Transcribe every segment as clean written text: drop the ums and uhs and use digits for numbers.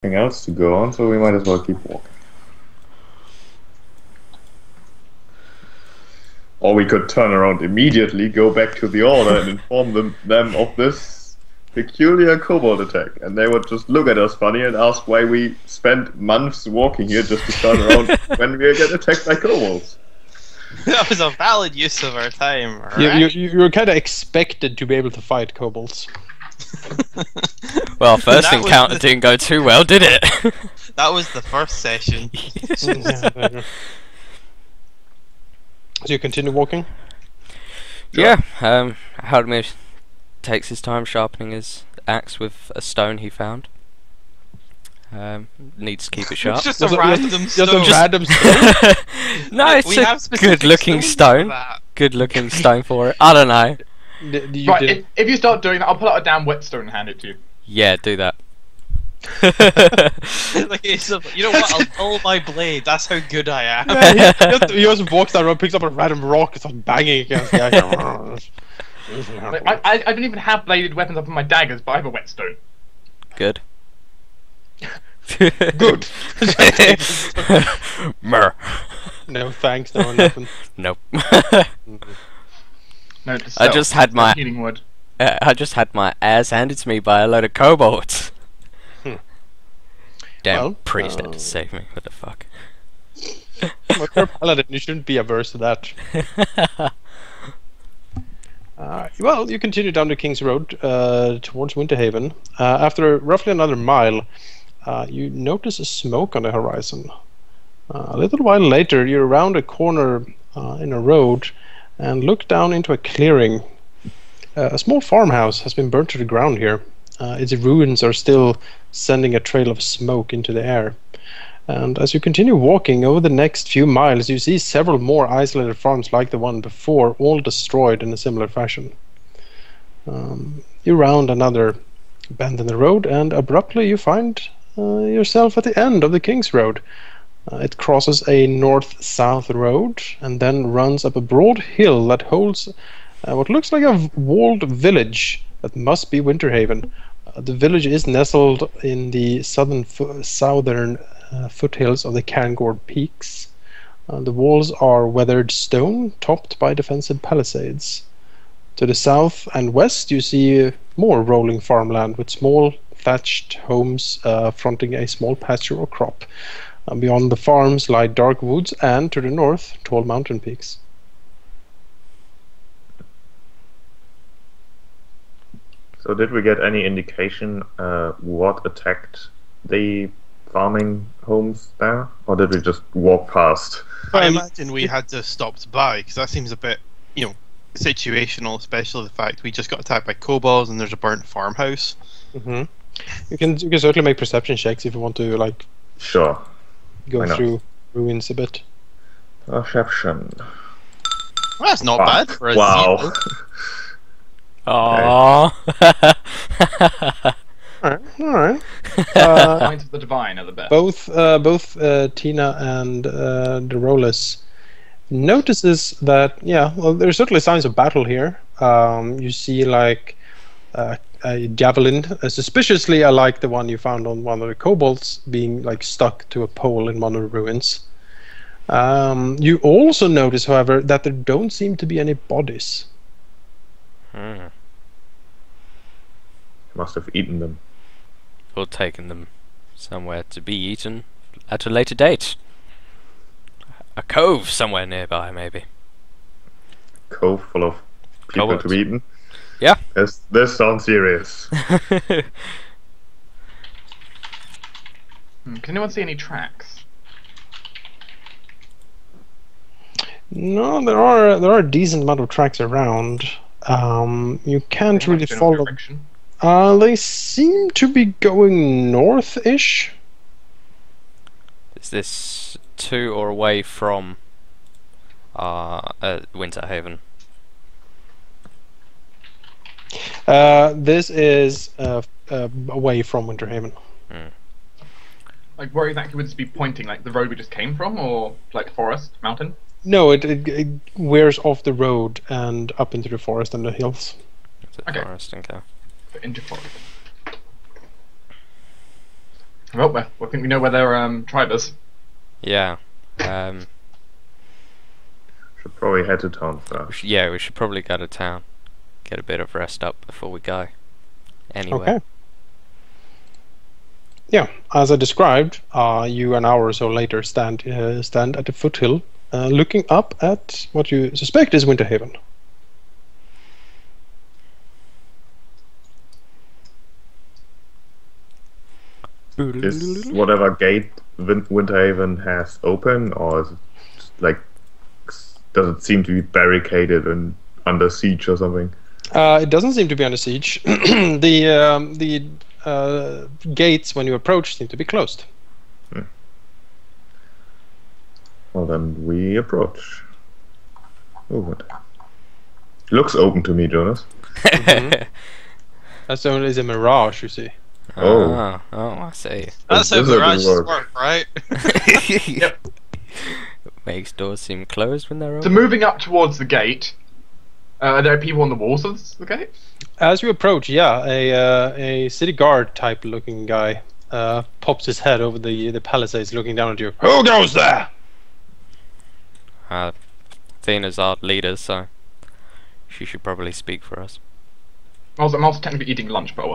nothing else to go on, so we might as well keep walking. Or we could turn around immediately, go back to the Order and inform them of this peculiar kobold attack. And they would just look at us funny and ask why we spent months walking here just to turn around when we get attacked by kobolds. That was a valid use of our time, right? You were kind of expected to be able to fight kobolds. Well, first encounter didn't go too well, did it? That was the first session. So you continue walking? Yeah, Halldamir takes his time sharpening his axe with a stone he found. Needs to keep it sharp. It's just a random stone. Just a random stone? No, it's a good-looking stone. Good-looking stone for it. I don't know. Right, if you start doing that, I'll pull out a damn whetstone and hand it to you. Yeah, do that. Like, you know what? I'll pull my blade. That's how good I am. Yeah, he just walks down the road, picks up a random rock, and starts banging against the iron. Like, I don't even have bladed weapons up on my daggers, but I have a whetstone. Good. Good. Mer. No thanks, no nothing. Nope. No, I just had my healing wood. I just had my ass handed to me by a load of kobolds. Damn Well, priest had to save me. What the fuck? Well, you're a paladin, you shouldn't be averse to that. Well, you continue down the King's Road towards Winterhaven. After roughly another mile, you notice a smoke on the horizon. A little while later, you're around a corner in a road and look down into a clearing. A small farmhouse has been burnt to the ground here. Its ruins are still sending a trail of smoke into the air. And as you continue walking over the next few miles, you see several more isolated farms like the one before, all destroyed in a similar fashion. You round another bend in the road, and abruptly you find yourself at the end of the King's Road. It crosses a north-south road and then runs up a broad hill that holds what looks like a walled village that must be Winterhaven. The village is nestled in the southern foothills of the Cairngorm Peaks. The walls are weathered stone, topped by defensive palisades. To the south and west you see more rolling farmland with small thatched homes fronting a small pasture or crop. Beyond the farms lie dark woods, and to the north, tall mountain peaks. So did we get any indication what attacked the farming homes there? Or did we just walk past? I imagine we had to have stopped by, because that seems a bit, situational, especially the fact we just got attacked by kobolds and there's a burnt farmhouse. Mm-hmm. You can certainly make perception checks if you want to, like, Sure. go through ruins a bit. Perception. Well, that's not bad for a Wow. zero. Aww. Alright. Points of the divine are the best. Both Tina and Derolus notices that, there's certainly signs of battle here. You see, like, a javelin, suspiciously like the one you found on one of the kobolds, being like stuck to a pole in one of the ruins. You also notice, however, that there don't seem to be any bodies. Must have eaten them. Or taken them somewhere to be eaten at a later date. A cove somewhere nearby, maybe. Cove full of people Kobolds. to be eaten. Yeah. This sounds serious. Can anyone see any tracks? No, there are a decent amount of tracks around. You can't really follow. Direction? They seem to be going north-ish. Is this to or away from Winterhaven? This is away from Winterhaven. Like, where exactly would this be pointing? Like the road we just came from, or like forest, mountain? No, it wears off the road and up into the forest and the hills. It's a Okay. forest, okay. Into forest. Well, I think we know where their tribe is. Yeah. Should probably head to town first. We should probably go to town. Get a bit of rest up before we go. Anyway. Okay. Yeah, as I described, you an hour or so later stand at the foothill, looking up at what you suspect is Winterhaven. Is whatever gate Winterhaven has open, or is it just, like, does it seem to be barricaded and under siege or something? It doesn't seem to be under siege. The gates, when you approach, seem to be closed. Well, then we approach. Oh, looks open to me, Jonas. That's only a mirage, you see. Oh. I see. That's how This doesn't mirages work. work, right? Yep. Makes doors seem closed when they're So open. moving up towards the gate, are there people on the walls of the gate? As you approach, a city guard type looking guy pops his head over the palisades, looking down at you. Who goes there? Athena's our leader, so she should probably speak for us. I'm also technically eating lunch, but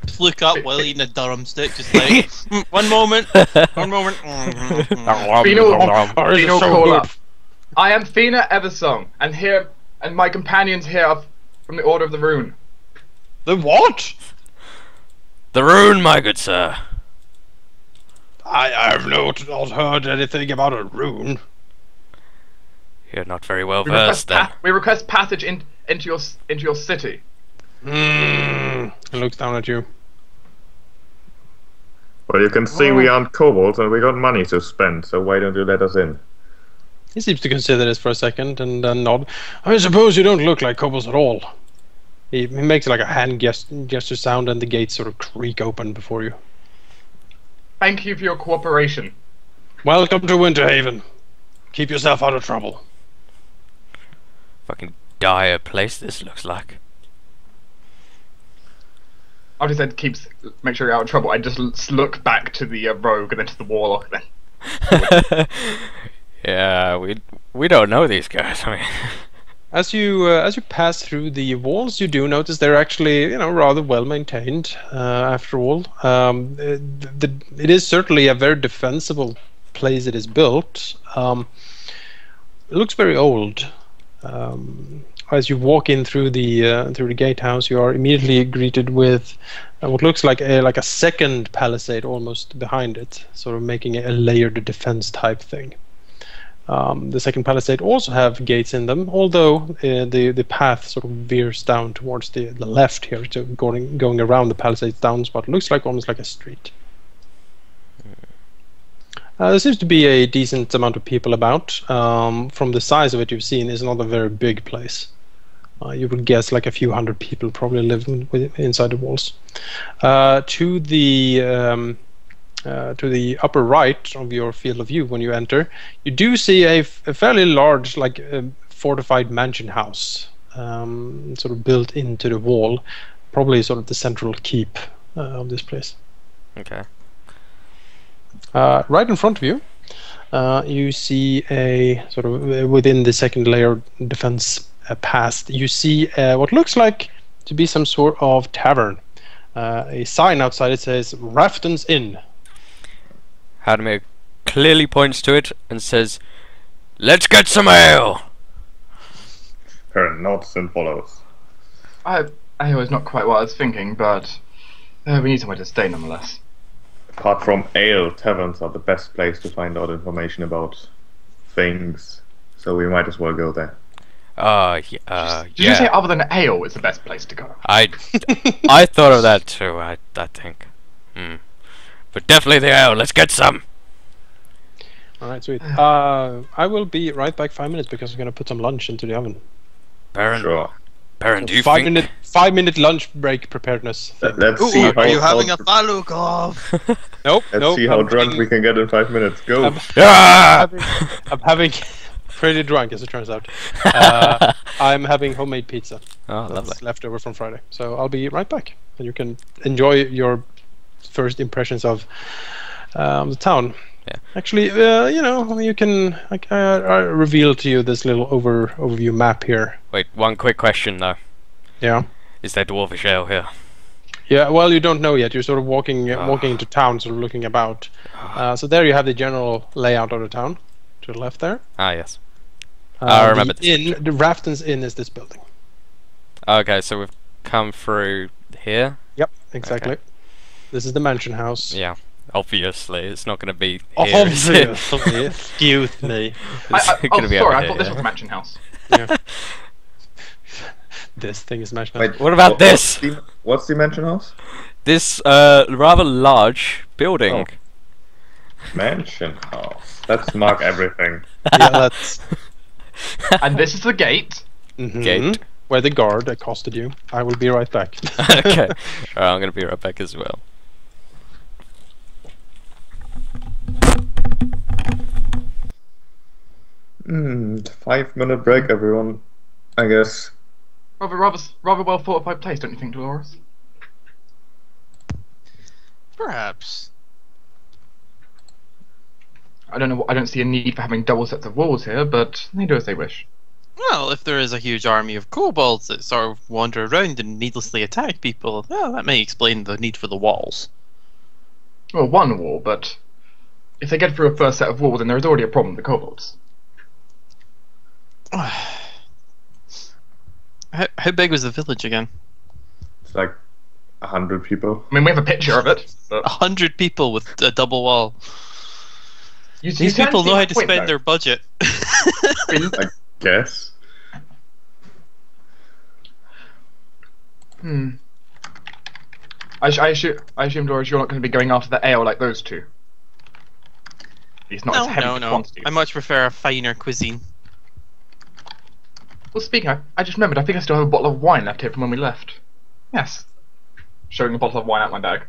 Just look up while eating a drumstick, just like, one moment, one moment. Fino, call up. I am Fina Eversong, and my companions here are from the Order of the Rune. The what? The rune, my good sir. I have not heard anything about a rune. You're not very well versed then. We request passage into your city. He looks down at you. Well, you can see we aren't kobolds and we got money to spend, so why don't you let us in? He seems to consider this for a second and then nod. I suppose you don't look like kobolds at all. He makes like a hand gesture sound and the gates sort of creak open before you. Thank you for your cooperation. Welcome to Winterhaven. Keep yourself out of trouble. Fucking dire place this looks like. I just said make sure you're out of trouble. I just look back to the rogue and then to the warlock. Then Yeah, we don't know these guys. I mean, As you pass through the walls, you do notice they're actually rather well maintained. After all, it is certainly a very defensible place. It is built. It looks very old. As you walk in through the gatehouse, you are immediately greeted with what looks like a second palisade almost behind it, sort of making a layered defense type thing. The second palisade also have gates in them, although the path sort of veers down towards the left here, to going around the palisades down what looks like almost like a street. There seems to be a decent amount of people about. From the size of it you've seen, it's not a very big place. You would guess like a few hundred people probably live inside the walls. To the upper right of your field of view when you enter, you do see a fairly large, fortified mansion house, sort of built into the wall, probably sort of the central keep of this place. okay. Right in front of you, you see a sort of within the second layer defense past, you see what looks like to be some sort of tavern. A sign outside it says Rafton's Inn. Halldamir clearly points to it and says, "Let's get some ale." Peren nods and follows. I was not quite what I was thinking, but we need somewhere to stay nonetheless. Apart from ale, taverns are the best place to find out information about things, so we might as well go there. Did you say other than ale is the best place to go? I thought of that too. I think. But definitely the ale. Let's get some. All right, sweet. I will be right back 5 minutes because I'm going to put some lunch into the oven. Peren, Sure. Peren, do you 5 think? minute 5 minute lunch break preparedness. thing. Let's see Ooh, are you having how, a Falukov? Nope. let's nope, see how I'm drunk being- we can get in 5 minutes. Go. Ah! I'm having pretty drunk, as it turns out. I'm having homemade pizza. Oh, lovely. That's left over from Friday. So I'll be right back, and you can enjoy your first impressions of the town. Yeah. Actually, you can I reveal to you this little overview map here. Wait, one quick question though. Yeah. Is there dwarfish ale here? Yeah, well, you don't know yet. You're sort of walking into town, sort of looking about. So there you have the general layout of the town, to the left there. Ah, yes. I remember this The Rafton's Inn is this building. Okay, so we've come through here. Yep, exactly. Okay. This is the mansion house. Yeah, obviously it's not going to be here. is it? Obviously, excuse me. It's gonna be over I here, thought this yeah. was a mansion house. Yeah. This thing is mansion house. Wait, What about this? What's the mansion house? This rather large building. Oh. Mansion house. Let's mark everything. Yeah, that's And this is the gate. Gate. where the guard accosted you. I will be right back. Okay. Alright, I'm going to be right back as well. 5-minute break, everyone. I guess. Rather well fortified place, don't you think, Dolores? Perhaps. I don't know. I don't see a need for having double sets of walls here, but they do as they wish. Well, if there is a huge army of kobolds that sort of wander around and needlessly attack people, well, that may explain the need for the walls. Well, one wall, but if they get through a first set of walls, then there is already a problem with the kobolds. How big was the village again? It's like 100 people. I mean, we have a picture of it. But 100 people with a double wall. you These can people see know my how to point, spend though. their budget. I guess. I assume, Doris, you're not going to be going after the ale like those two. It's not as heavy No. quantity. I much prefer a finer cuisine. Well, speaking of, I just remembered, I think I still have a bottle of wine left here from when we left. Yes. Showing a bottle of wine out my bag.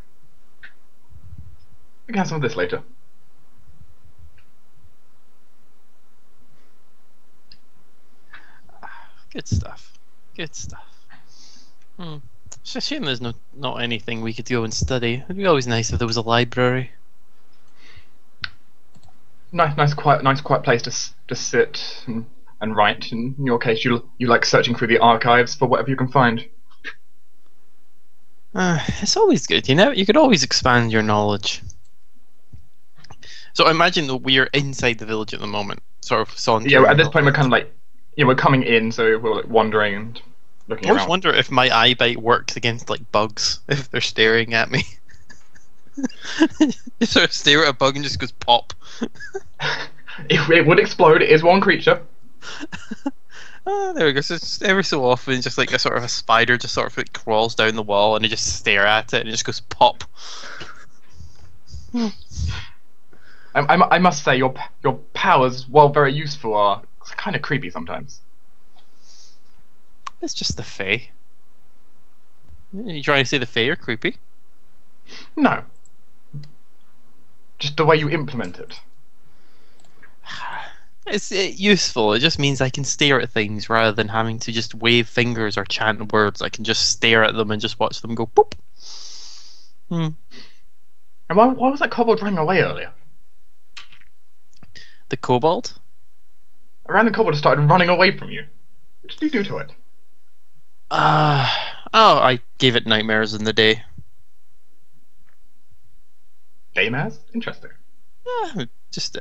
We can have some of this later. Good stuff. Good stuff. It's a shame there's not anything we could go and study. It'd be always nice if there was a library. Nice, quiet place to sit and write. In your case, you like searching through the archives for whatever you can find. It's always good, you know? You could always expand your knowledge. So imagine that we're inside the village at the moment, sort of sauntering. Yeah, at this point we're kind of like, we're coming in, so we're like wandering and looking I always around. wonder if my eye bite works against like bugs, if they're staring at me. You sort of stare at a bug and just goes pop. It would explode. It is one creature. There we go. So it's every so often, just like a sort of a spider just sort of like crawls down the wall and you just stare at it and it just goes pop. I must say your powers, while very useful, are kind of creepy sometimes. It's just the Fae. You trying to say the Fae are creepy? No. Just the way you implement it. It's useful. It just means I can stare at things rather than having to just wave fingers or chant words. I can just stare at them and just watch them go boop. And why was that kobold running away earlier? The kobold? A random kobold started running away from you. What did you do to it? I gave it nightmares in the day. Daymaz? Interesting. Just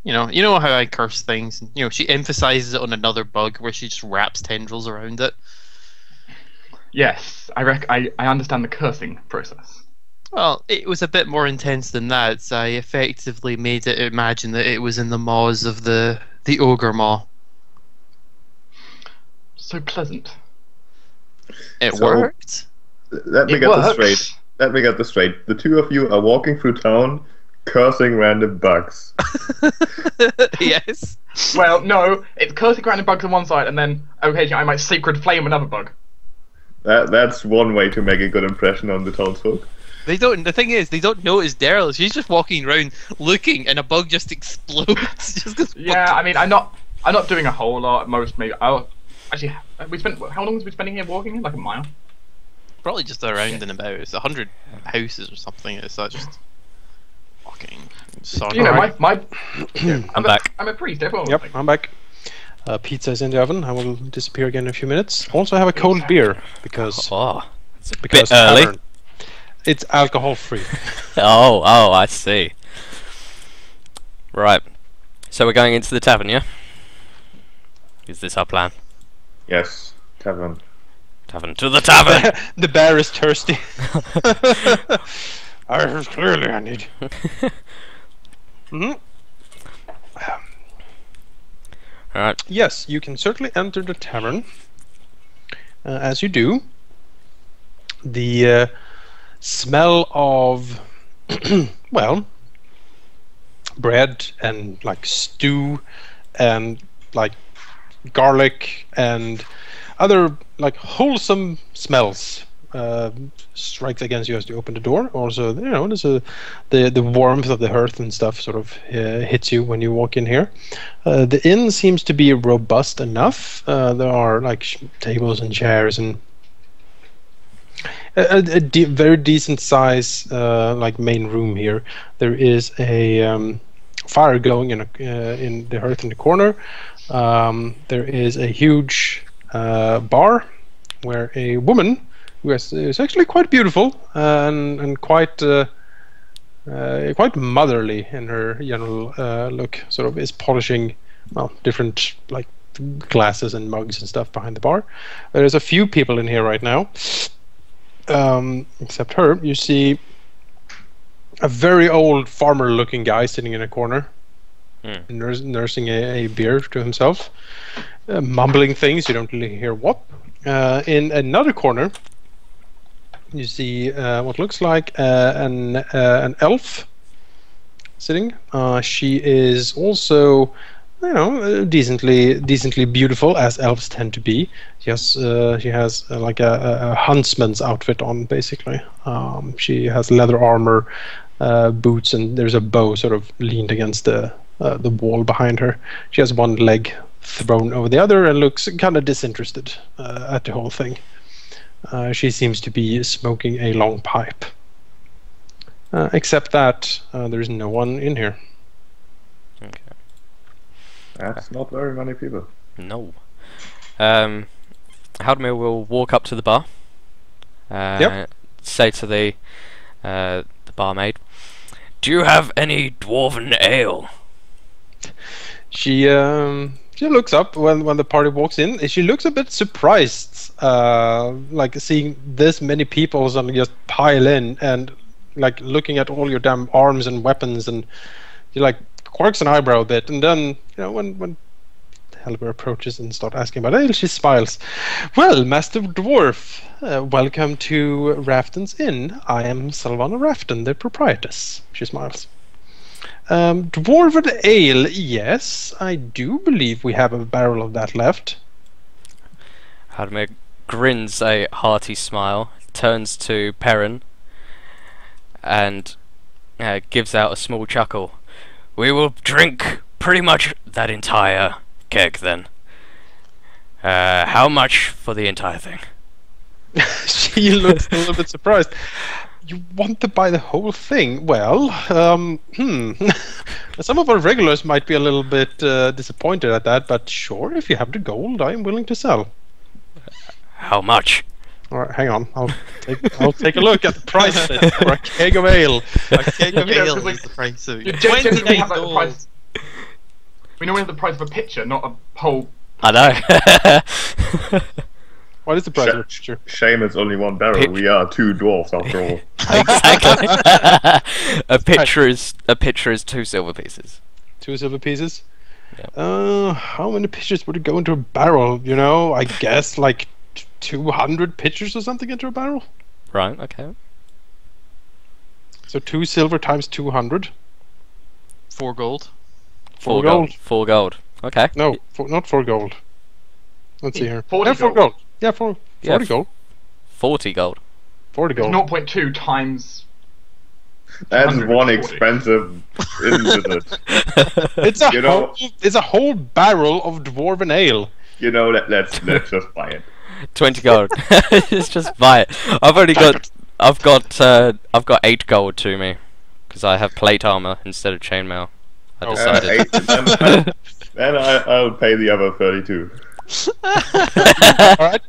you know how I curse things. You know, she emphasizes it on another bug where she just wraps tendrils around it. Yes, I understand the cursing process. Well, it was a bit more intense than that. I effectively made it imagine that it was in the maws of the ogre maw. So pleasant. It So- worked. Let me It get this works. straight. Let me get this straight. The two of you are walking through town, cursing random bugs. Yes. Well, no, it's cursing random bugs on one side, and then occasionally I might sacred flame another bug. That's one way to make a good impression on the townsfolk. They don't. The thing is, they don't know it's Daryl. She's just walking around looking, and a bug just explodes. Just goes Yeah, I mean, I'm not doing a whole lot. Most maybe. How long was we spending here walking? Like a mile. probably just around and about. It's 100 houses or something. It's not just fucking. You know, I'm back. I'm a priest. Everyone. Yep, I'm back. Pizza is in the oven. I will disappear again in a few minutes. Also have a cold beer because It's a because bit early. Tavern, it's alcohol free. Oh, I see. Right. So we're going into the tavern, yeah? Is this our plan? Yes, Tavern. Tavern to the tavern! The bear is thirsty. Clearly I need. Alright. Yes, you can certainly enter the tavern. As you do, the smell of, well, bread and like stew and like garlic and other like wholesome smells strikes against you as you open the door. Also, you know, the warmth of the hearth and stuff sort of hits you when you walk in here. The inn seems to be robust enough. There are like tables and chairs and a very decent size like main room here. There is a fire glowing in the hearth in the corner. There is a huge bar where a woman who is actually quite beautiful and quite motherly in her general look, sort of is polishing different like glasses and mugs and stuff behind the bar. There's a few people in here right now, except her. You see a very old farmer-looking guy sitting in a corner, nursing a beer to himself, mumbling things. You don't really hear what. In another corner, you see what looks like an elf sitting. She is also, you know, decently beautiful, as elves tend to be. She has like a huntsman's outfit on, basically. She has leather armor, boots, and there's a bow sort of leaned against the wall behind her. She has one leg thrown over the other and looks kind of disinterested at the whole thing. She seems to be smoking a long pipe. Except that there's no one in here. Okay. That's not very many people. No. Halldamir will walk up to the bar. Yep. Say to the barmaid, "Do you have any dwarven ale?" She looks up when the party walks in. She looks a bit surprised, like seeing this many people suddenly just pile in and like looking at all your damn arms and weapons, and she like quirks an eyebrow a bit, and then, you know, when Halldamir approaches and starts asking about ale, she smiles. "Well, Master Dwarf, welcome to Rafton's Inn. I am Salvana Rafton, the proprietress." She smiles. Dwarven ale, yes, I do believe we have a barrel of that left. Halldamir grins a hearty smile, turns to Peren, and gives out a small chuckle. "We will drink pretty much that entire keg then. How much for the entire thing?" She looks a little bit surprised. "You want to buy the whole thing? Well, some of our regulars might be a little bit disappointed at that, but sure, if you have the gold, I am willing to sell." "How much?" All right, hang on. I'll take a look at the price of it for a keg of ale. A keg of Yeah, ale 'cause, like, is the price of Generally, we have, like, the 29 price. gold. We normally have the price of a pitcher, not a whole. I know. What is the price of a picture? Shame it's only one barrel. We are two dwarfs after all. Exactly. A pitcher is 2 silver pieces. 2 silver pieces? Yep. How many pitchers would it go into a barrel? You know, I guess like 200 pitchers or something into a barrel. Right. Okay. So 2 silver times 200. 4 gold. 4 gold. 4 gold. Okay. No, not 4 gold. Let's see here. 40 4 gold. gold. Yeah, 40 Yeah, gold. 40 gold. 40 It's gold. 0.2 times. That's 140. one expensive visit. It's a whole barrel of dwarven ale. You know, let's just buy it. 20 gold. Just buy it. I've got 8 gold to me because I have plate armor instead of chainmail. I decided. Then I'll pay the other 32. Alright.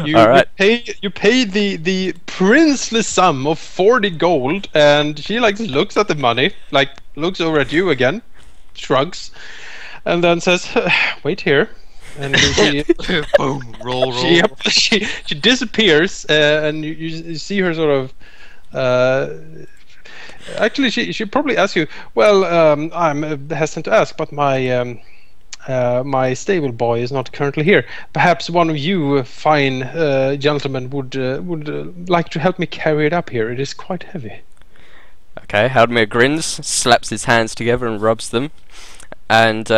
You pay the princely sum of 40 gold, and she like looks at the money, like looks over at you again, shrugs, and then says, "Wait here." And she, boom, roll. she disappears, and you see her sort of. Actually, she probably asks you. Well, I'm hesitant to ask, but my stable boy is not currently here. Perhaps one of you fine gentlemen would like to help me carry it up here. It is quite heavy. Okay, Halldamir grins, slaps his hands together and rubs them, and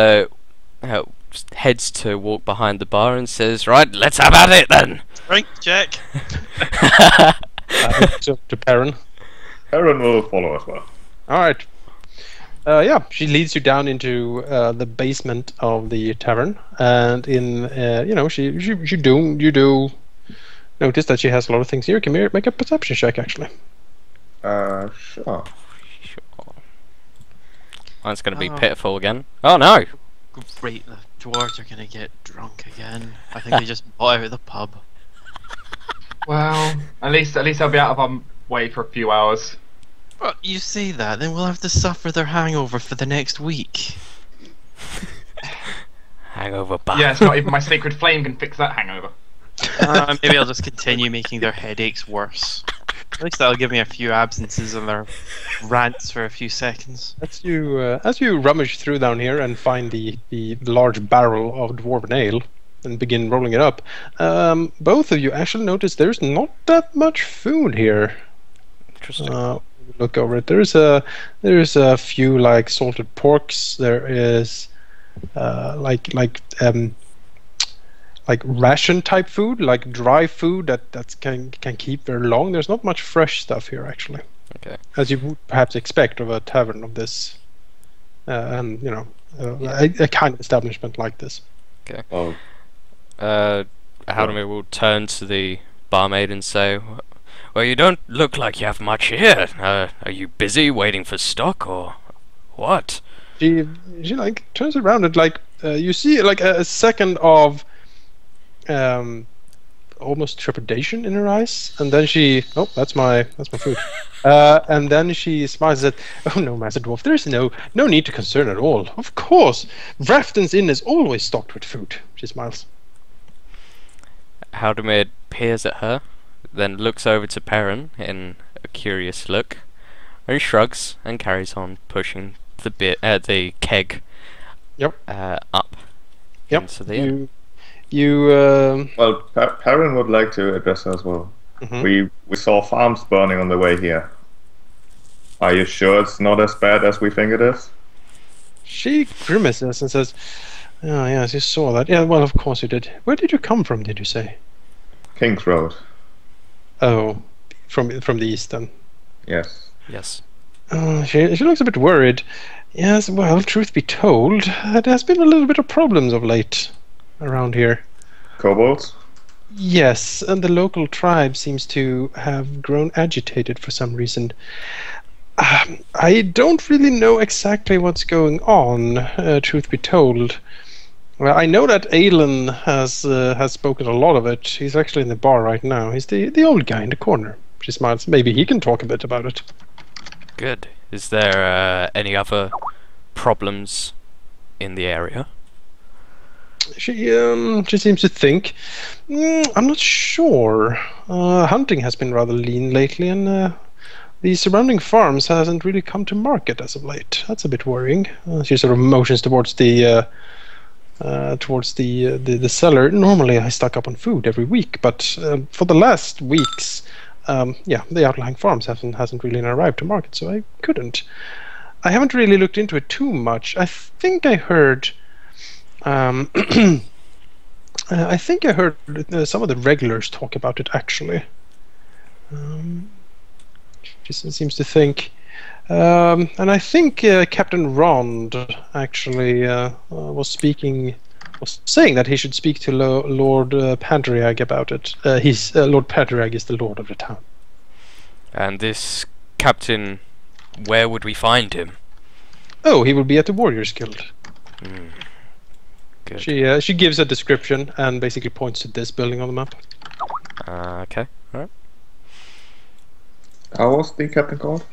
heads to walk behind the bar and says, "Right, let's have at it then." Drink check. To Peren. Peren will follow as well. All right. Yeah, she leads you down into the basement of the tavern, and you do notice that she has a lot of things here. Can you make a perception check, actually? Sure. Mine's gonna be pitiful again. Oh no! Great, the dwarves are gonna get drunk again. I think they just bought out of the pub. Well, at least I'll be out of our way for a few hours. Well, you say that, then we'll have to suffer their hangover for the next week. Hangover bar. Yeah, it's not even my sacred flame can fix that hangover. Maybe I'll just continue making their headaches worse. At least that'll give me a few absences and their rants for a few seconds. As you rummage through down here and find the large barrel of dwarven ale and begin rolling it up, both of you actually notice there's not that much food here. Interesting. Look over it. There's a few like salted porks. There is like ration type food, like dry food that can keep very long. There's not much fresh stuff here actually. Okay. As you would perhaps expect of a tavern of this, and a kind of establishment like this. Okay. Oh. Halldamir will turn to the barmaid and say, "Well, you don't look like you have much here. Are you busy waiting for stock or what?" She like turns around and like you see like a second of almost trepidation in her eyes, and then that's my food. And then she smiles and says, "Oh no, Master Dwarf, there's no need to concern at all. Of course, Rafton's Inn is always stocked with food." She smiles. Halldamir peers at her, then looks over to Peren in a curious look, and shrugs and carries on pushing the keg up into the inn. Well, Peren would like to address her as well. Mm-hmm. We saw farms burning on the way here. Are you sure it's not as bad as we think it is? She grimaces and says, "Oh yes, you saw that. Yeah, well, of course you did. Where did you come from? Did you say?" King's Road. Oh, from the east then. Yes. Yes. She looks a bit worried. Yes, well, truth be told, there has been a little bit of problems of late around here. Kobolds? Yes, and the local tribe seems to have grown agitated for some reason. I don't really know exactly what's going on, truth be told. Well, I know that Ellan has spoken a lot of it. He's actually in the bar right now. He's the old guy in the corner. She smiles. Maybe he can talk a bit about it. Good. Is there any other problems in the area? She seems to think. I'm not sure. Hunting has been rather lean lately, and the surrounding farms hasn't really come to market as of late. That's a bit worrying. She sort of motions towards the cellar. Normally I stock up on food every week, but for the last weeks, the outlying farms hasn't really arrived to market, so I couldn't. I haven't really looked into it too much. I think I heard some of the regulars talk about it actually. She seems to think. And I think Captain Rond actually was speaking was saying that he should speak to Lord Pandriag about it. Lord Pandriag is the lord of the town. And this captain, where would we find him? Oh, he will be at the Warriors Guild. Good. She gives a description and basically points to this building on the map. Okay, alright. How was the captain called?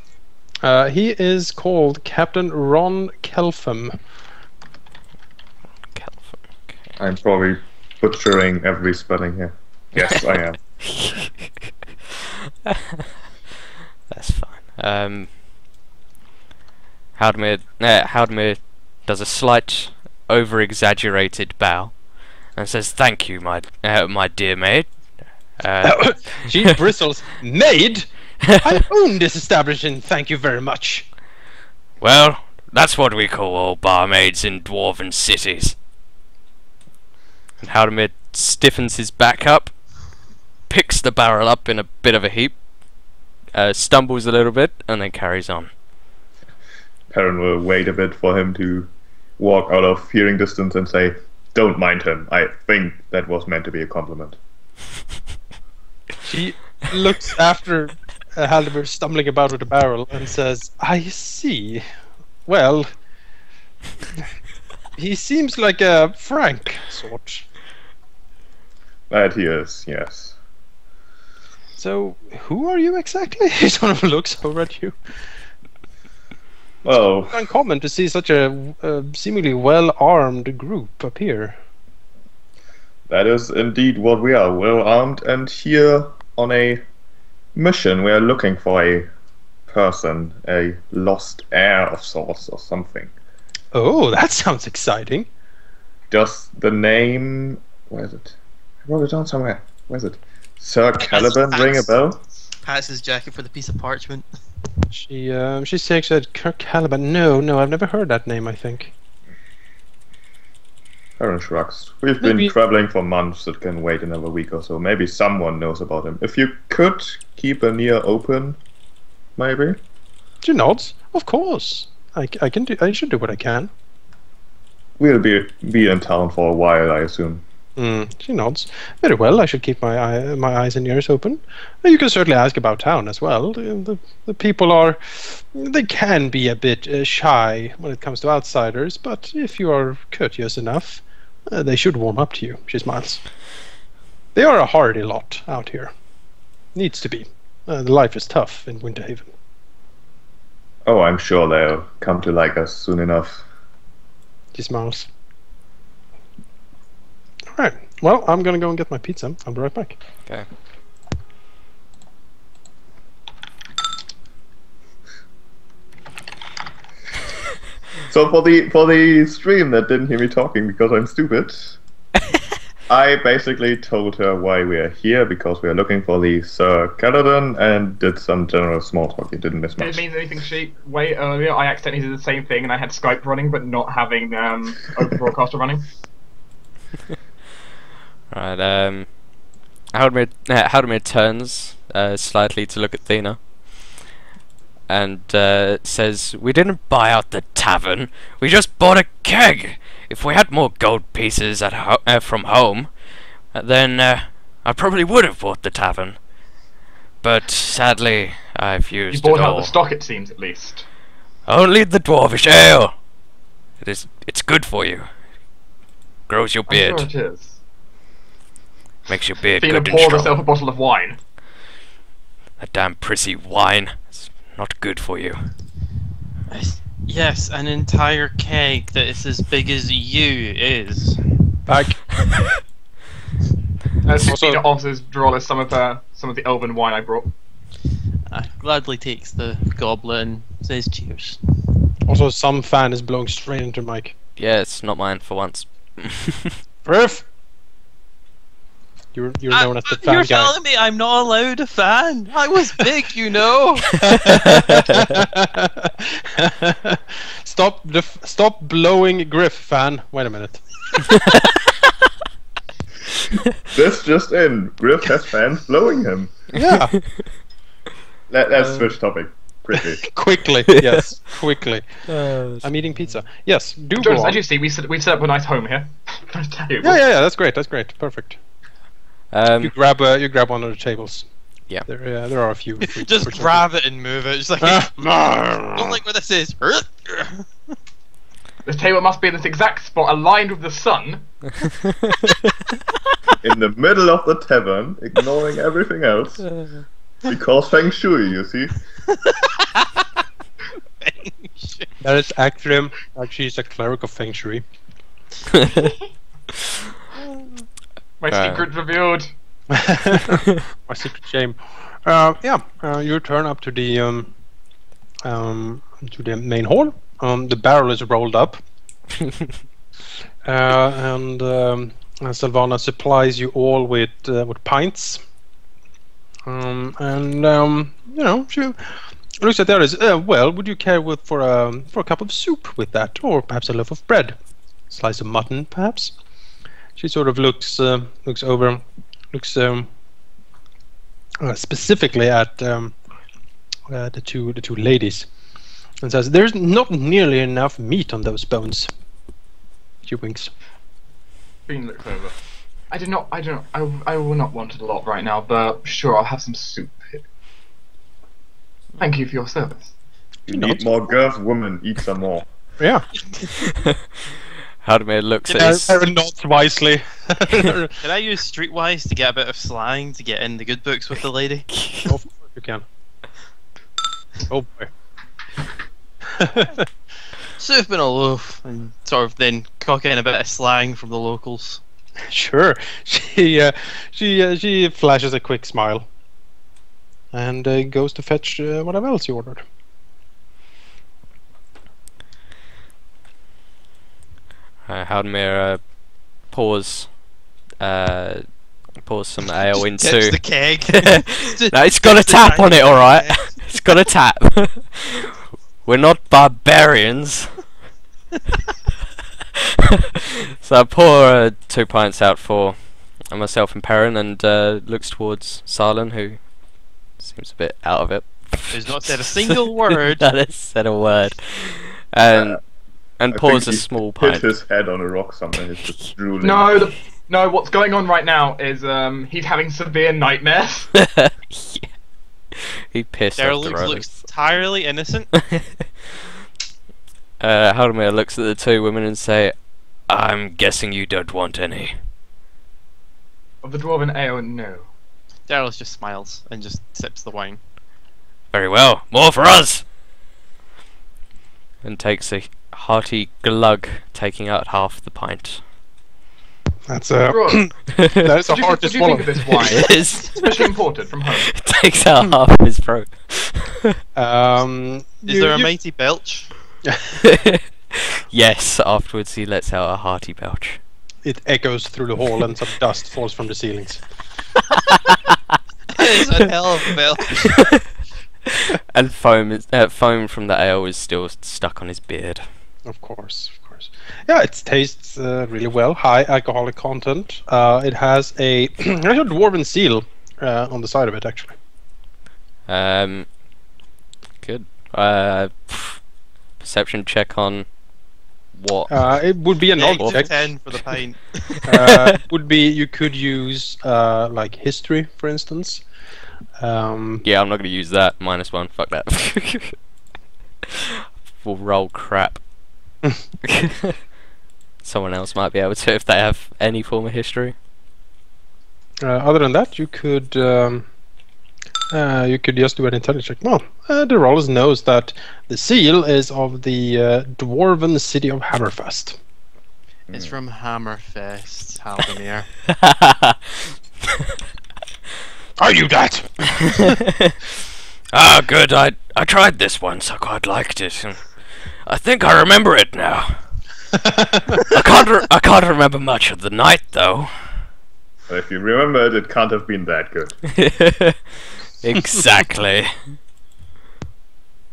He is called Captain Ron Kelpham. Okay. I'm probably butchering every spelling here. Yes, I am. That's fine. Halldamir does a slight, over-exaggerated bow and says, "Thank you, my dear maid." She bristles. Maid? I own this establishment, thank you very much. Well, that's what we call all barmaids in dwarven cities. And Halldamir stiffens his back up, picks the barrel up in a bit of a heap, stumbles a little bit, and then carries on. Peren will wait a bit for him to walk out of hearing distance and say, "Don't mind him. I think that was meant to be a compliment." She looks after Halldamir stumbling about with a barrel and says, "I see. Well, he seems like a frank sort." That he is, yes. So, who are you exactly? He sort of looks over at you. Well, It's uncommon to see such a seemingly well-armed group up here. that is indeed what we are, well armed and here on a mission. We are looking for a person, a lost heir of sorts or something. Oh, that sounds exciting. Does the name... where is it? I wrote it down somewhere. Where is it? Sir Caliban ring a bell? Pats his jacket for the piece of parchment. She takes that Kirk Caliban. No, I've never heard that name, I think. Peren shrugs. We've been traveling for months. It can wait another week or so. Maybe someone knows about him. If you could keep an ear open, maybe? She nods. Of course. I can do. I should do what I can. We'll be in town for a while, I assume. She nods. Very well. I should keep my eyes and ears open. You can certainly ask about town as well. The people they can be a bit shy when it comes to outsiders, but if you are courteous enough, they should warm up to you. She smiles. They are a hardy lot out here. Needs to be. The life is tough in Winterhaven. Oh, I'm sure they'll come to like us soon enough. She smiles. Alright, well, I'm gonna go and get my pizza. I'll be right back. Okay. So for the stream that didn't hear me talking because I'm stupid, I basically told her why we are here, because we are looking for the Sir Caladan, and did some general small talk. It didn't miss much. Did it mean anything, Sheep? Way earlier, I accidentally did the same thing, and I had Skype running, but not having Open Broadcaster running. Right, Halldamir turns slightly to look at Thena and says, "We didn't buy out the tavern, we just bought a keg. If we had more gold pieces from home, then I probably would have bought the tavern. But sadly, I've used it all. You bought out the stock, it seems, at least. Only the dwarvish ale. It's good for you. Grows your beard. I'm sure it is. Makes your beard Thena good and poured strong. herself a bottle of wine. That damn prissy wine. It's not good for you." Yes, an entire keg that is as big as you is. Back. Thena offers Drolis some of the elven wine I brought. Gladly takes the goblet and says cheers. Also, some fan is blowing straight into the mic. Yeah, it's not mine for once. Proof! You're known as the fan You're guy. telling me I'm not allowed a fan? I was big, you know. Stop blowing Griff, fan. Wait a minute. This just in. Griff has fans blowing him. Yeah. Let's switch topic. quickly. Quickly, yes, quickly. Uh, I'm eating pizza. Yes, do go Jonas, on. as you see, we've set up a nice home here. Nice table. Yeah, that's great. That's great. Perfect. You grab one of the tables. Yeah. There are a few. Just grab it and move it. Just like, don't like where this is. This table must be in this exact spot, aligned with the sun. In the middle of the tavern, ignoring everything else. Because Feng Shui, you see. That is actually she's a cleric of Feng Shui. My secret revealed. My secret shame. You turn up to the main hall. The barrel is rolled up, and Sylvana supplies you all with pints. She looks at the others. Well, would you care for a cup of soup with that, or perhaps a loaf of bread, slice of mutton, perhaps? She sort of looks specifically at the two ladies, and says, "There's not nearly enough meat on those bones." She winks. Bean looks over. I will not want a lot right now, but sure, I'll have some soup here. Thank you for your service. You need more girth, woman. Eat some more. Yeah. Halldamir looks at his... Peren nods wisely. Can I use Streetwise to get a bit of slang to get in the good books with the lady? Of course you can. Oh boy. Soup and a loaf, and sort of then cock in a bit of slang from the locals. Sure. She flashes a quick smile and goes to fetch whatever else you ordered. Halldamir pours some ale into... Tips the keg. No, it's got a tap on it, alright? It's got a tap. We're not barbarians. So I pour 2 pints out for myself and Peren, and looks towards Salin, who seems a bit out of it. Who's not said a single word. Not a said a word. And I pours think a small hit pint. his head on a rock somewhere. He's just drooling. No, what's going on right now is he's having severe nightmares. Yeah. He pissed off the Daryl road. looks entirely innocent. Halldamir looks at the two women and say, "I'm guessing you don't want any." Of the dwarven ale, no. Daryl just smiles and just sips the wine. Very well, more for us! And takes a hearty glug, taking out half the pint. That's Right. that is a What hard do to you swallow. think of this wine? It is. Especially imported from home. Takes out half his throat. Is there a mighty belch? Yes, afterwards he lets out a hearty belch. It echoes through the hall and some dust falls from the ceilings. It's a hell of a belch. And foam from the ale is still stuck on his beard. Of course. Yeah, it tastes really well. High alcoholic content. It has a dwarven seal on the side of it, actually. Good. Perception check on what? It would be a knowledge check. 10 for the pint. Would be you could use like history, for instance. Yeah, I'm not going to use that. -1. Fuck that. We'll roll crap. Someone else might be able to if they have any form of history. Other than that, you could just do an intelligence check. Well, the roller knows that the seal is of the dwarven city of Hammerfest. It's from Hammerfest, Halldamir. Are you that? Ah, good. I tried this once. I quite liked it. And I think I remember it now. I can't remember much of the night though. But if you remember it, it can't have been that good. Exactly.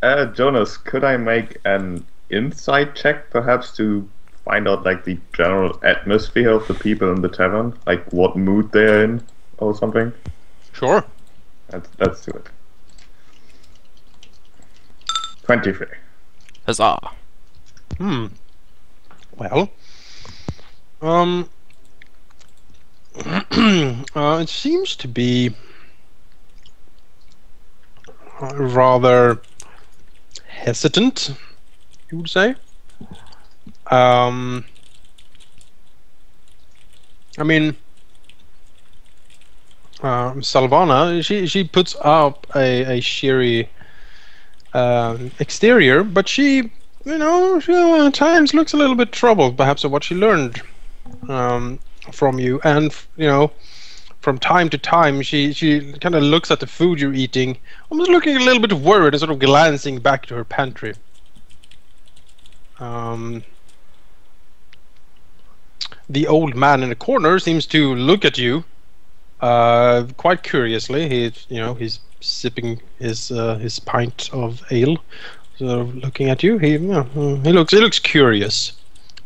Jonas, could I make an insight check, perhaps, to find out like the general atmosphere of the people in the tavern, like what mood they're in, or something? Sure. Let's do it. 23. Huzzah! Well, it seems to be rather hesitant, you would say. I mean, Salvana, she puts up a cheery exterior, but she at times looks a little bit troubled, perhaps of what she learned from you, and from time to time she kind of looks at the food you're eating, almost looking a little bit worried and sort of glancing back to her pantry. The old man in the corner seems to look at you quite curiously. He's sipping his pint of ale, sort of looking at you. He looks curious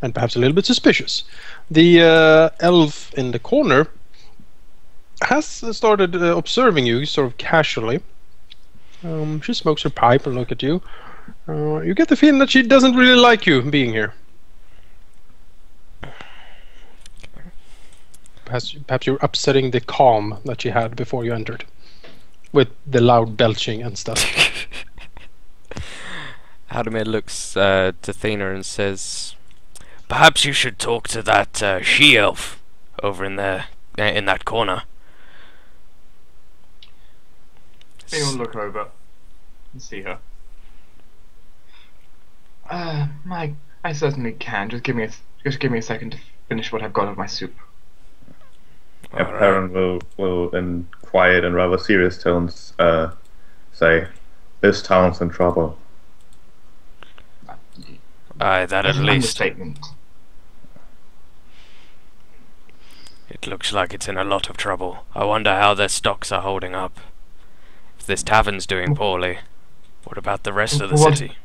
and perhaps a little bit suspicious. The elf in the corner has started observing you sort of casually. She smokes her pipe and look at you. You get the feeling that she doesn't really like you being here. Perhaps you're upsetting the calm that she had before you entered, with the loud belching and stuff. Halldamir looks to Athena and says, "Perhaps you should talk to that she-elf over in there, in that corner." Athena will look over and see her. I certainly can. Just give me a second to finish what I've got of my soup. And Peren will in quiet and rather serious tones say, "This town's in trouble." Aye, that at least. Understatement. It looks like it's in a lot of trouble. I wonder how their stocks are holding up. If this tavern's doing poorly, what about the rest of the city?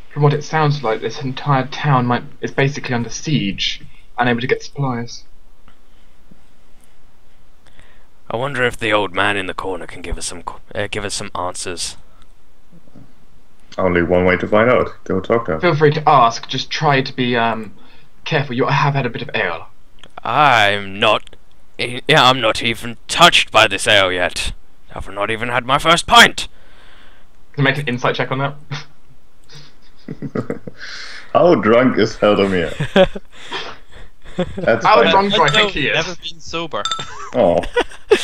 From what it sounds like, this entire town is basically under siege, unable to get supplies. I wonder if the old man in the corner can give us some answers. Only one way to find out. Go talk to him. Feel free to ask. Just try to be careful. You have had a bit of ale. I'm not even touched by this ale yet. I've not even had my first pint. Can you make an insight check on that? How drunk is Halldamir? That's How fine. drunk do I think he is? Never been sober. Oh,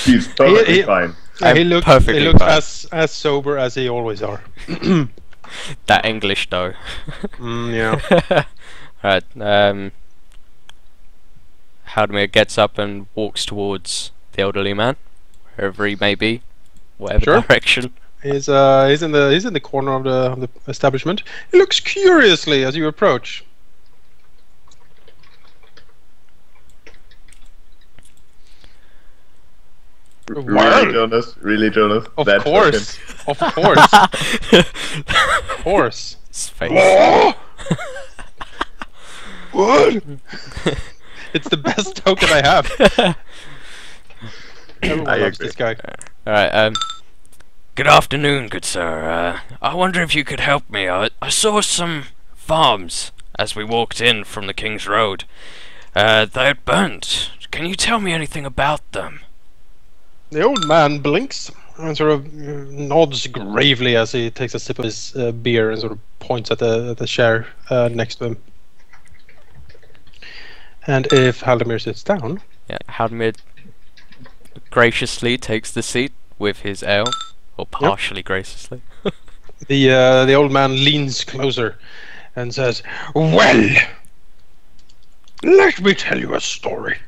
he's perfectly fine. He looks as sober as he always are. That English though. Yeah. Right. Halldamir gets up and walks towards the elderly man, wherever he may be, whatever direction. He's in the corner of the establishment. He looks curiously as you approach. Really, Jonas? Really, Jonas? Of That course. fucking- Of course. Of course. His face. What? It's the best token I have. Everyone I loves agree. this guy. Alright, good afternoon, good sir. I wonder if you could help me. I saw some farms as we walked in from the King's Road. They had burnt. Can you tell me anything about them? The old man blinks and sort of nods gravely as he takes a sip of his beer and sort of points at the chair next to him. And if Halldamir sits down... Yeah, Halldamir graciously takes the seat with his ale, or partially graciously. The old man leans closer and says, "Well, let me tell you a story."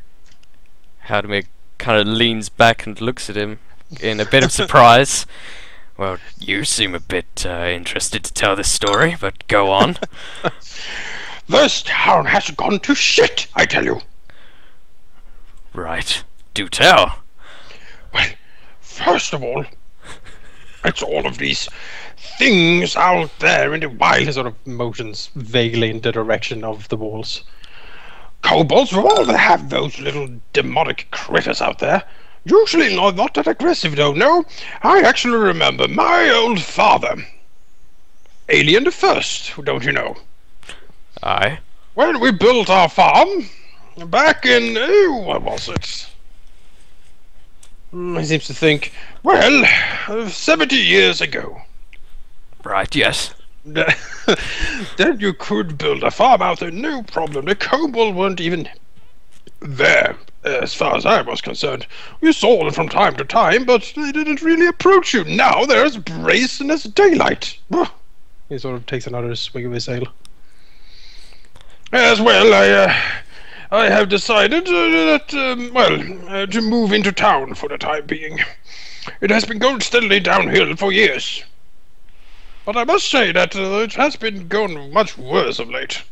Halldamir kind of leans back and looks at him in a bit of surprise. Well, you seem a bit interested to tell this story, but go on. This town has gone to shit, I tell you. Right, do tell. Well, first of all, it's all of these things out there in the wild. He sort of motions vaguely in the direction of the walls. Kobolds, for all they have those little demonic critters out there. Usually not that aggressive though, no. I actually remember my old father. Ellan the First, don't you know? Aye. When we built our farm, back in, what was it? He seems to think, well, 70 years ago. Right, yes. Then you could build a farm out there, no problem. The kobold weren't even there, as far as I was concerned. We saw them from time to time, but they didn't really approach you. Now they're as brazen as daylight. He sort of takes another swig of his ale. As well, I have decided to move into town for the time being. It has been going steadily downhill for years. But I must say that it has been going much worse of late.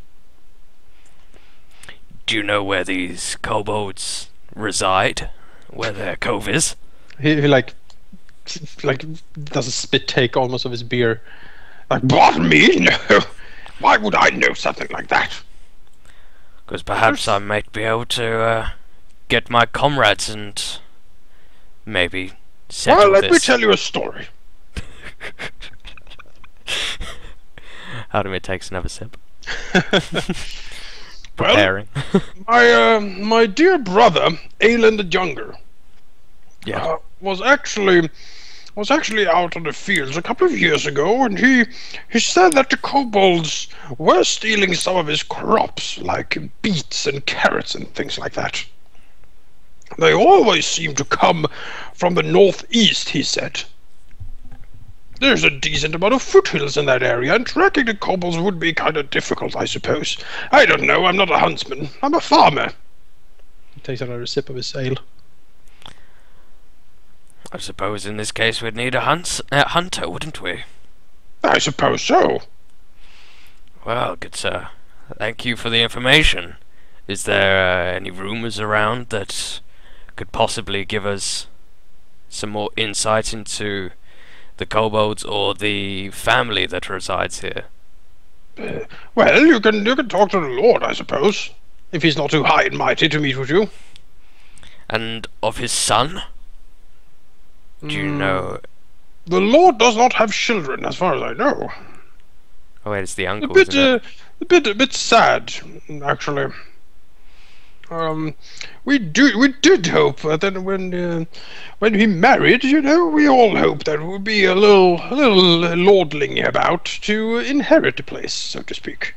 Do you know where these kobolds reside? Where their cove is? He like does a spit take almost of his beer. Like, what, me? No. Why would I know something like that? Because perhaps I might be able to get my comrades and maybe settle Well, let this. me tell you a story. Halldamir takes another sip. Well, Preparing. my dear brother, Ellan the Younger, Yeah. was actually out on the fields a couple of years ago, and he said that the kobolds were stealing some of his crops, like beets and carrots and things like that. They always seem to come from the northeast, he said. There's a decent amount of foothills in that area, and tracking the kobolds would be kind of difficult, I suppose. I don't know, I'm not a huntsman, I'm a farmer. He takes another sip of his ale. I suppose in this case we'd need a hunter, wouldn't we? I suppose so. Well, good sir. Thank you for the information. Is there any rumours around that could possibly give us some more insight into the kobolds or the family that resides here? Well, you can talk to the Lord, I suppose, if he's not too high and mighty to meet with you. And of his son? Do you know? The Lord does not have children, as far as I know. Oh wait, it's the uncle, A bit, isn't it? a bit sad, actually. We did hope that when he married, you know, we all hoped that there would be a little lordling about to inherit the place, so to speak.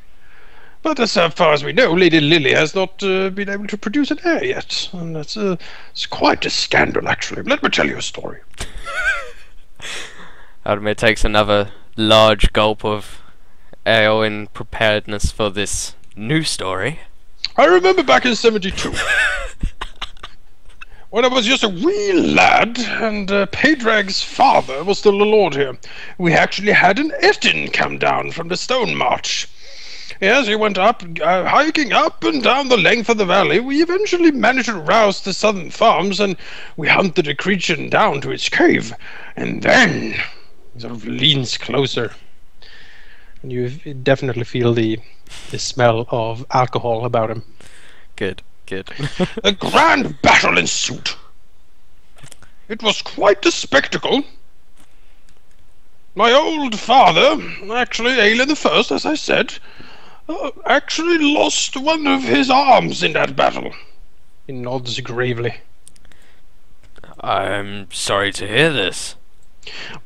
But as far as we know, Lady Lily has not been able to produce an heir yet, and it's quite a scandal, actually. Let me tell you a story. Halldamir takes another large gulp of ale in preparedness for this new story. I remember back in '72, when I was just a wee lad, and Padraig's father was still the lord here. We actually had an Etin come down from the Stone March. Yes, he went up, hiking up and down the length of the valley. We eventually managed to rouse the southern farms, and we hunted the creature down to its cave. And then, he sort of leans closer, and you definitely feel the smell of alcohol about him. Good, good. A grand battle ensued. It was quite a spectacle. My old father, actually Ellan the First, as I said, actually lost one of his arms in that battle. He nods gravely. I'm sorry to hear this.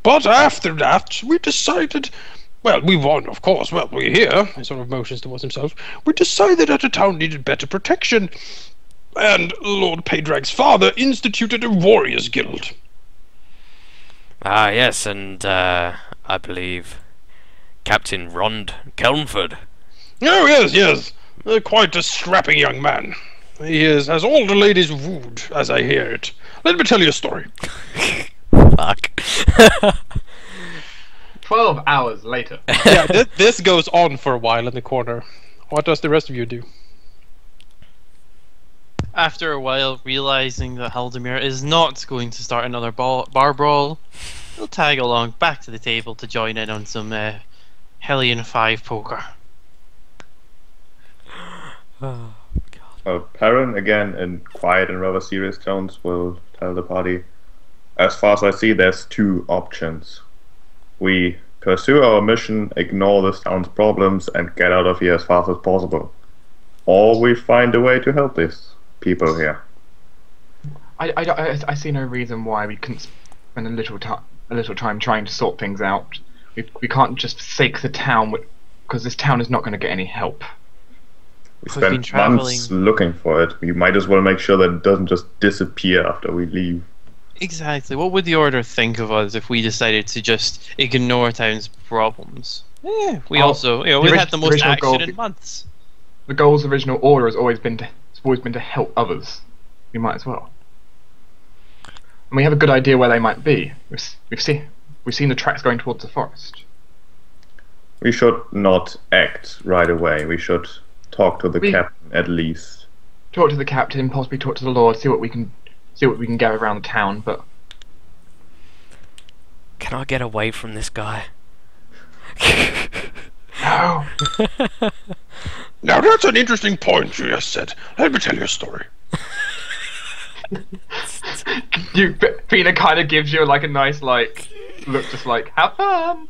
But after that, we decided... Well, we won, of course. Well, we're here. He sort of motions towards himself. We decided that the town needed better protection, and Lord Padraig's father instituted a warriors' guild. Ah, yes, and I believe Captain Rond Kelmford. Oh, yes. Quite a strapping young man. He has all the ladies wooed, as I hear it. Let me tell you a story. Fuck. 12 hours later. Yeah, this goes on for a while in the corner. What does the rest of you do? After a while, realizing that Halldamir is not going to start another bar brawl, he'll tag along back to the table to join in on some Hellion 5 poker. Peren, again, in quiet and rather serious tones, will tell the party, as far as I see, there's two options. We pursue our mission, ignore this town's problems, and get out of here as fast as possible. Or we find a way to help these people here. I see no reason why we couldn't spend a little time trying to sort things out. We can't just forsake the town because this town is not going to get any help. We We've been spent months looking for it. We might as well make sure that it doesn't just disappear after we leave. Exactly. What would the Order think of us if we decided to just ignore town's problems? Yeah, we also, we've had the most action in months. The goal's original order has always been to help others. We might as well. And we have a good idea where they might be. We've seen the tracks going towards the forest. We should not act right away. We should talk to the captain at least. Talk to the captain, possibly talk to the Lord, see what we can gather around the town. But can I get away from this guy? No. Now that's an interesting point you just said. Let me tell you a story. Fina kind of gives you like a nice look, just like have fun.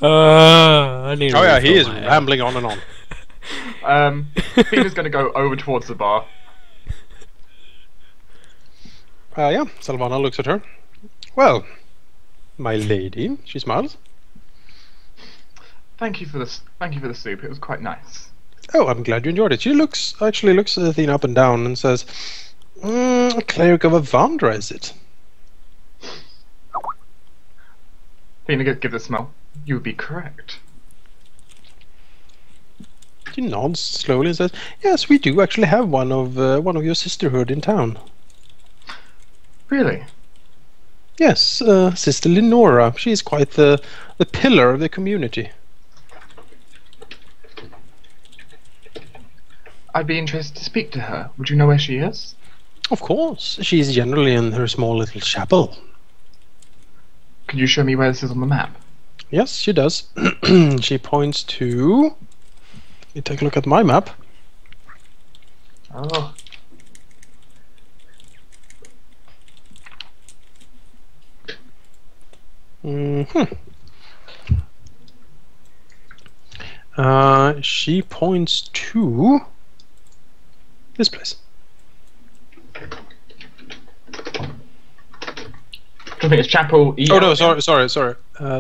I need oh yeah, he is rambling on and on. Fina's going to go over towards the bar. Yeah, Salvana looks at her. Well, my lady, she smiles. Thank you for the soup. It was quite nice. Oh, I'm glad you enjoyed it. She actually looks Athena up and down and says, "A cleric of Avandra, is it?" Fina gives a smell. You would be correct. She nods slowly and says, "Yes, we do actually have one of your sisterhood in town." Really? Yes, Sister Lenora. She is quite the pillar of the community. I'd be interested to speak to her. Would you know where she is? Of course. She's generally in her small little chapel. Could you show me where this is on the map? Yes, she does. She points to... Let me take a look at my map. Oh. She points to this place. I think it's Chapel E. Oh no, sorry.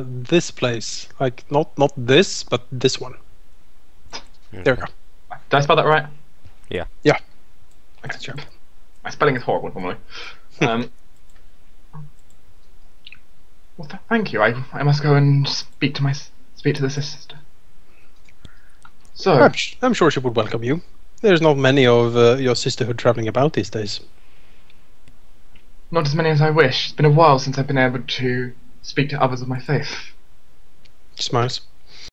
This place, like not this, but this one. There we go. Did I spell that right? Yeah. Yeah. Excellent. My spelling is horrible normally. Well, thank you. I must go and speak to the sister. So I'm sure she would welcome you. There's not many of your sisterhood traveling about these days. Not as many as I wish. It's been a while since I've been able to speak to others of my faith. She smiles.